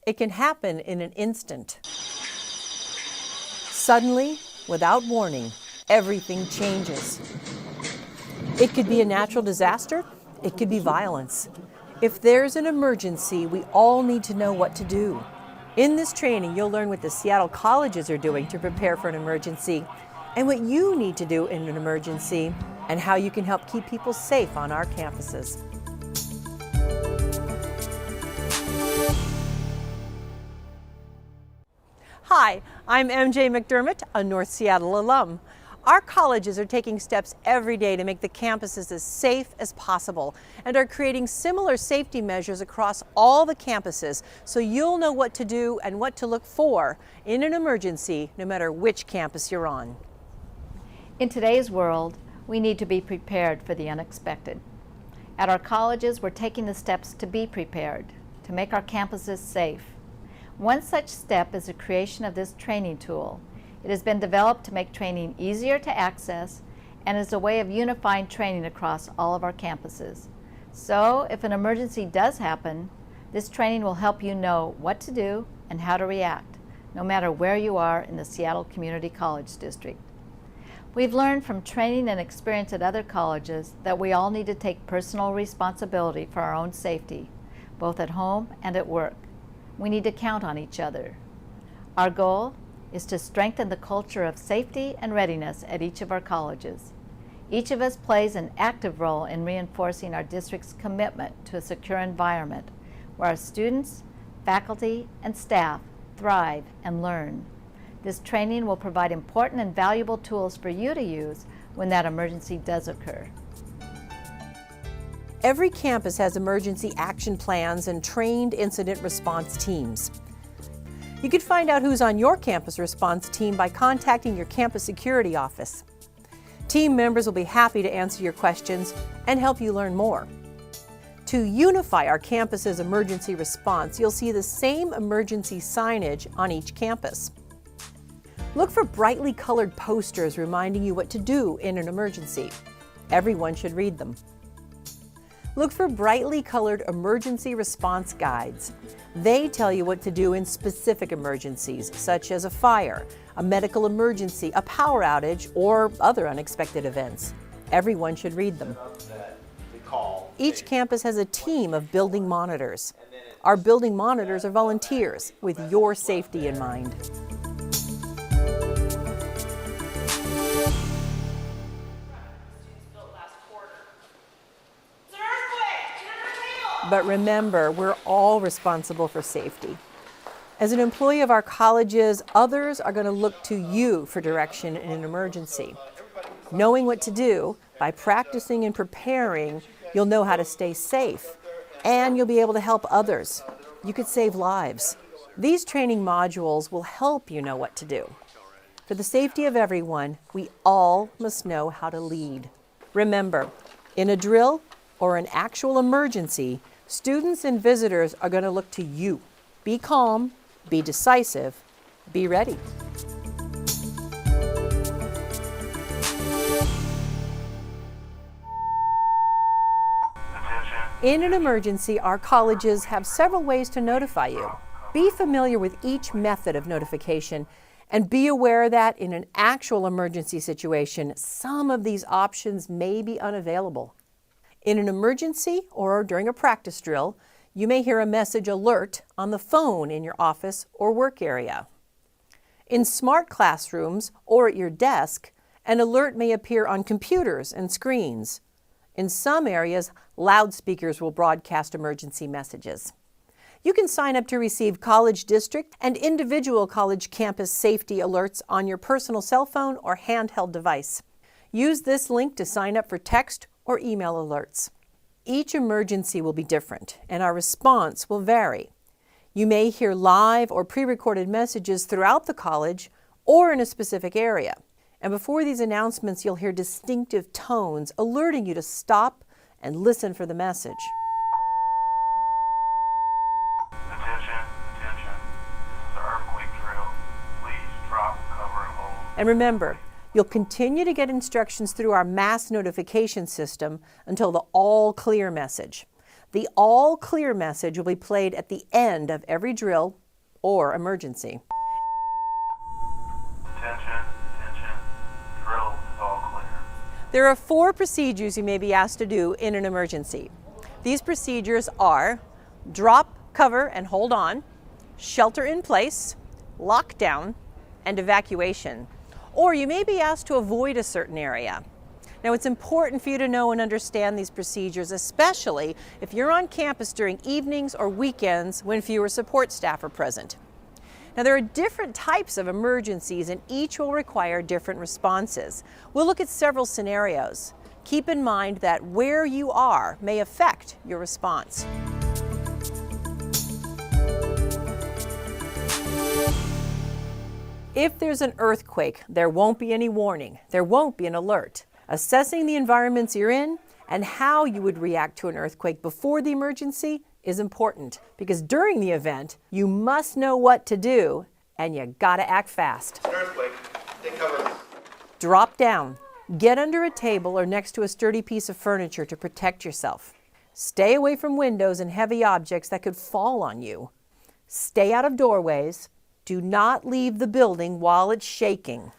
It can happen in an instant. Suddenly, without warning, everything changes. It could be a natural disaster. It could be violence. If there's an emergency, we all need to know what to do. In this training, you'll learn what the Seattle colleges are doing to prepare for an emergency, and what you need to do in an emergency, and how you can help keep people safe on our campuses. Hi, I'm MJ McDermott, a North Seattle alum. Our colleges are taking steps every day to make the campuses as safe as possible and are creating similar safety measures across all the campuses so you'll know what to do and what to look for in an emergency, no matter which campus you're on. In today's world, we need to be prepared for the unexpected. At our colleges, we're taking the steps to be prepared, to make our campuses safe. One such step is the creation of this training tool. It has been developed to make training easier to access and is a way of unifying training across all of our campuses. So, if an emergency does happen, this training will help you know what to do and how to react, no matter where you are in the Seattle Community College District. We've learned from training and experience at other colleges that we all need to take personal responsibility for our own safety, both at home and at work. We need to count on each other. Our goal is to strengthen the culture of safety and readiness at each of our colleges. Each of us plays an active role in reinforcing our district's commitment to a secure environment where our students, faculty, and staff thrive and learn. This training will provide important and valuable tools for you to use when that emergency does occur. Every campus has emergency action plans and trained incident response teams. You can find out who's on your campus response team by contacting your campus security office. Team members will be happy to answer your questions and help you learn more. To unify our campus's emergency response, you'll see the same emergency signage on each campus. Look for brightly colored posters reminding you what to do in an emergency. Everyone should read them. Look for brightly colored emergency response guides. They tell you what to do in specific emergencies, such as a fire, a medical emergency, a power outage, or other unexpected events. Everyone should read them. Each campus has a team of building monitors. Our building monitors are volunteers with your safety in mind. But remember, we're all responsible for safety. As an employee of our colleges, others are going to look to you for direction in an emergency. Knowing what to do, by practicing and preparing, you'll know how to stay safe, and you'll be able to help others. You could save lives. These training modules will help you know what to do. For the safety of everyone, we all must know how to lead. Remember, in a drill or an actual emergency, students and visitors are going to look to you. Be calm, be decisive, be ready. In an emergency, our colleges have several ways to notify you. Be familiar with each method of notification and be aware that in an actual emergency situation, some of these options may be unavailable. In an emergency or during a practice drill, you may hear a message alert on the phone in your office or work area. In smart classrooms or at your desk, an alert may appear on computers and screens. In some areas, loudspeakers will broadcast emergency messages. You can sign up to receive college district and individual college campus safety alerts on your personal cell phone or handheld device. Use this link to sign up for text or email alerts. Each emergency will be different, and our response will vary. You may hear live or pre-recorded messages throughout the college or in a specific area. And before these announcements, you'll hear distinctive tones alerting you to stop and listen for the message. Attention, attention. This is an earthquake drill. Please drop, cover, and hold. And remember, you'll continue to get instructions through our mass notification system until the all clear message. The all clear message will be played at the end of every drill or emergency. Attention, attention. Drill is all clear. There are 4 procedures you may be asked to do in an emergency. These procedures are drop, cover, and hold on, shelter in place, lockdown, and evacuation. Or you may be asked to avoid a certain area. Now, it's important for you to know and understand these procedures, especially if you're on campus during evenings or weekends when fewer support staff are present. Now, there are different types of emergencies and each will require different responses. We'll look at several scenarios. Keep in mind that where you are may affect your response. If there's an earthquake, there won't be any warning. There won't be an alert. Assessing the environments you're in and how you would react to an earthquake before the emergency is important because during the event, you must know what to do and you gotta act fast. Earthquake. Take cover. Drop down. Get under a table or next to a sturdy piece of furniture to protect yourself. Stay away from windows and heavy objects that could fall on you. Stay out of doorways. Do not leave the building while it's shaking.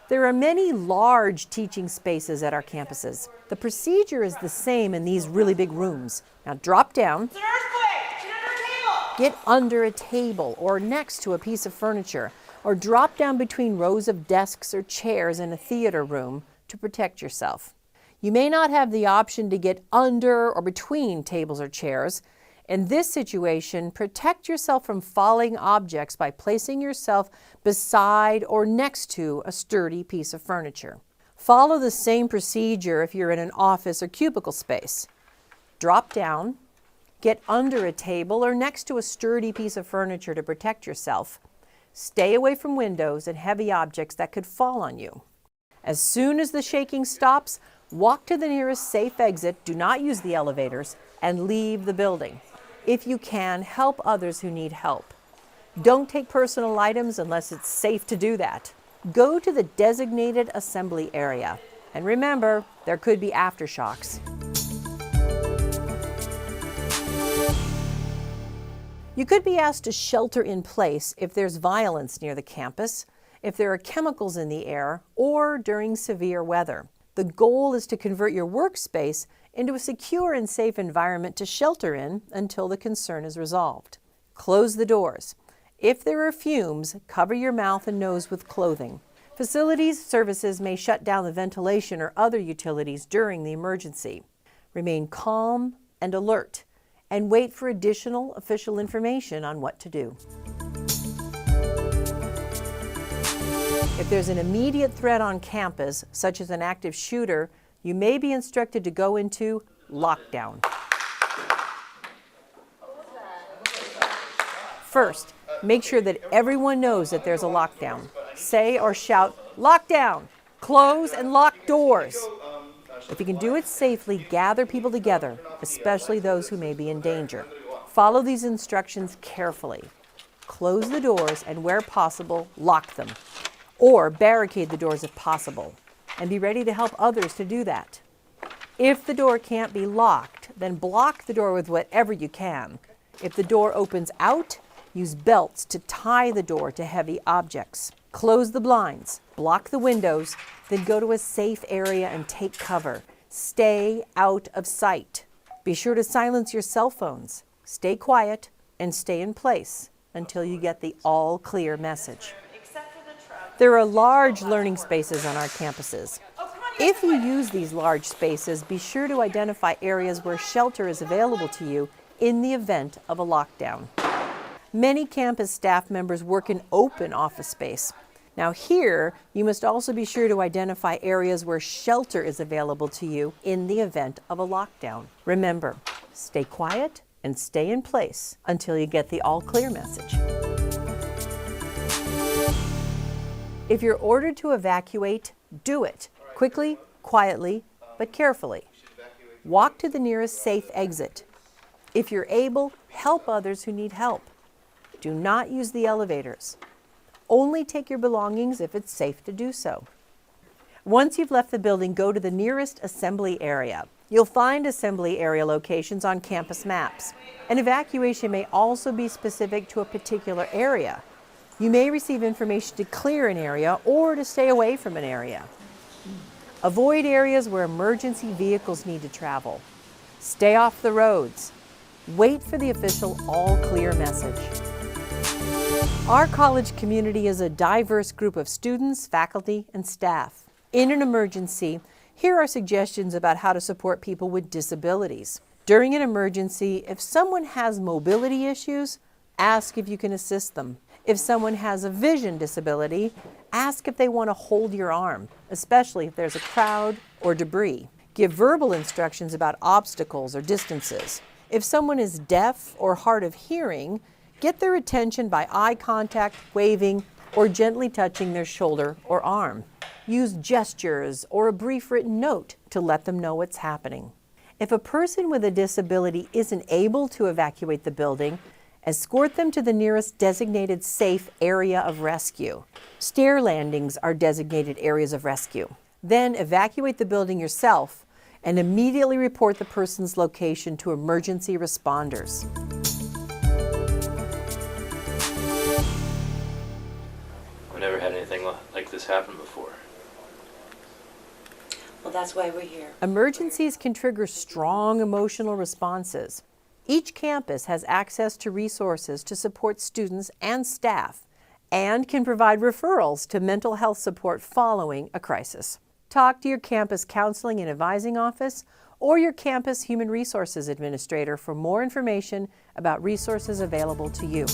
There are many large teaching spaces at our campuses. The procedure is the same in these really big rooms. Now drop down. It's an earthquake! Get under a table or next to a piece of furniture, or drop down between rows of desks or chairs in a theater room to protect yourself. You may not have the option to get under or between tables or chairs. In this situation, protect yourself from falling objects by placing yourself beside or next to a sturdy piece of furniture. Follow the same procedure if you're in an office or cubicle space. Drop down, get under a table or next to a sturdy piece of furniture to protect yourself. Stay away from windows and heavy objects that could fall on you. As soon as the shaking stops, walk to the nearest safe exit, do not use the elevators, and leave the building. If you can, help others who need help. Don't take personal items unless it's safe to do that. Go to the designated assembly area. And remember, there could be aftershocks. You could be asked to shelter in place if there's violence near the campus, if there are chemicals in the air, or during severe weather. The goal is to convert your workspace into a secure and safe environment to shelter in until the concern is resolved. Close the doors. If there are fumes, cover your mouth and nose with clothing. Facilities services may shut down the ventilation or other utilities during the emergency. Remain calm and alert, and wait for additional official information on what to do. If there's an immediate threat on campus, such as an active shooter, you may be instructed to go into lockdown. First, make sure that everyone knows that there's a lockdown. Say or shout, "Lockdown!" Close and lock doors. If you can do it safely, gather people together, especially those who may be in danger. Follow these instructions carefully. Close the doors and, where possible, lock them. Or barricade the doors if possible, and be ready to help others to do that. If the door can't be locked, then block the door with whatever you can. If the door opens out, use belts to tie the door to heavy objects. Close the blinds, block the windows, then go to a safe area and take cover. Stay out of sight. Be sure to silence your cell phones. Stay quiet and stay in place until you get the all clear message. There are large learning spaces on our campuses. If you use these large spaces, be sure to identify areas where shelter is available to you in the event of a lockdown. Many campus staff members work in open office space. Now here, you must also be sure to identify areas where shelter is available to you in the event of a lockdown. Remember, stay quiet and stay in place until you get the all clear message. If you're ordered to evacuate, do it quickly, quietly, but carefully. Walk to the nearest safe exit. If you're able, help others who need help. Do not use the elevators. Only take your belongings if it's safe to do so. Once you've left the building, go to the nearest assembly area. You'll find assembly area locations on campus maps. An evacuation may also be specific to a particular area. You may receive information to clear an area or to stay away from an area. Avoid areas where emergency vehicles need to travel. Stay off the roads. Wait for the official all clear message. Our college community is a diverse group of students, faculty, and staff. In an emergency, here are suggestions about how to support people with disabilities. During an emergency, if someone has mobility issues, ask if you can assist them. If someone has a vision disability, ask if they want to hold your arm, especially if there's a crowd or debris. Give verbal instructions about obstacles or distances. If someone is deaf or hard of hearing, get their attention by eye contact, waving, or gently touching their shoulder or arm. Use gestures or a brief written note to let them know what's happening. If a person with a disability isn't able to evacuate the building, escort them to the nearest designated safe area of rescue. Stair landings are designated areas of rescue. Then evacuate the building yourself and immediately report the person's location to emergency responders. I've never had anything like this happen before. Well, that's why we're here. Emergencies can trigger strong emotional responses. Each campus has access to resources to support students and staff and can provide referrals to mental health support following a crisis. Talk to your campus counseling and advising office or your campus human resources administrator for more information about resources available to you.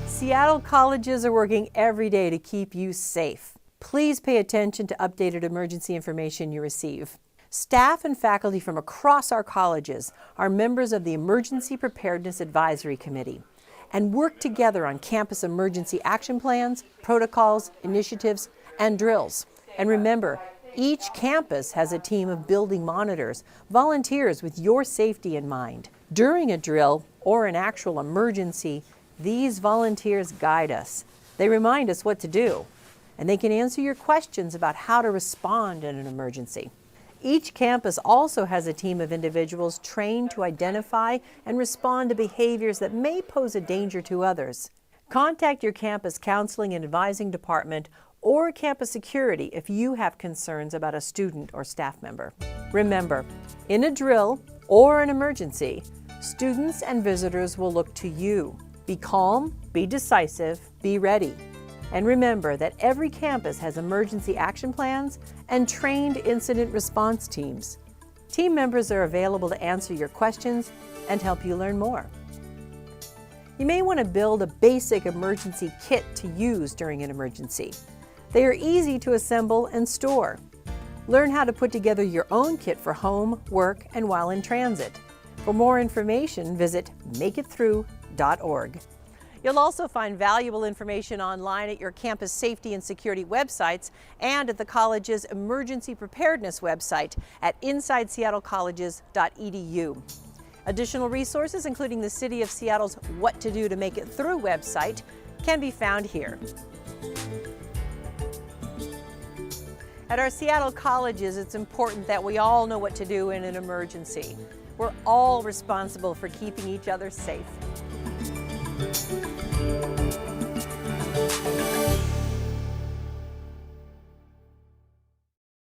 Seattle colleges are working every day to keep you safe. Please pay attention to updated emergency information you receive. Staff and faculty from across our colleges are members of the Emergency Preparedness Advisory Committee and work together on campus emergency action plans, protocols, initiatives, and drills. And remember, each campus has a team of building monitors, volunteers with your safety in mind. During a drill or an actual emergency, these volunteers guide us. They remind us what to do, and they can answer your questions about how to respond in an emergency. Each campus also has a team of individuals trained to identify and respond to behaviors that may pose a danger to others. Contact your campus counseling and advising department or campus security if you have concerns about a student or staff member. Remember, in a drill or an emergency, students and visitors will look to you. Be calm, be decisive, be ready. And remember that every campus has emergency action plans and trained incident response teams. Team members are available to answer your questions and help you learn more. You may want to build a basic emergency kit to use during an emergency. They are easy to assemble and store. Learn how to put together your own kit for home, work, and while in transit. For more information, visit makeitthrough.org. You'll also find valuable information online at your campus safety and security websites and at the college's emergency preparedness website at insideseattlecolleges.edu. Additional resources, including the City of Seattle's What to Do to Make It Through website, can be found here. At our Seattle colleges, it's important that we all know what to do in an emergency. We're all responsible for keeping each other safe.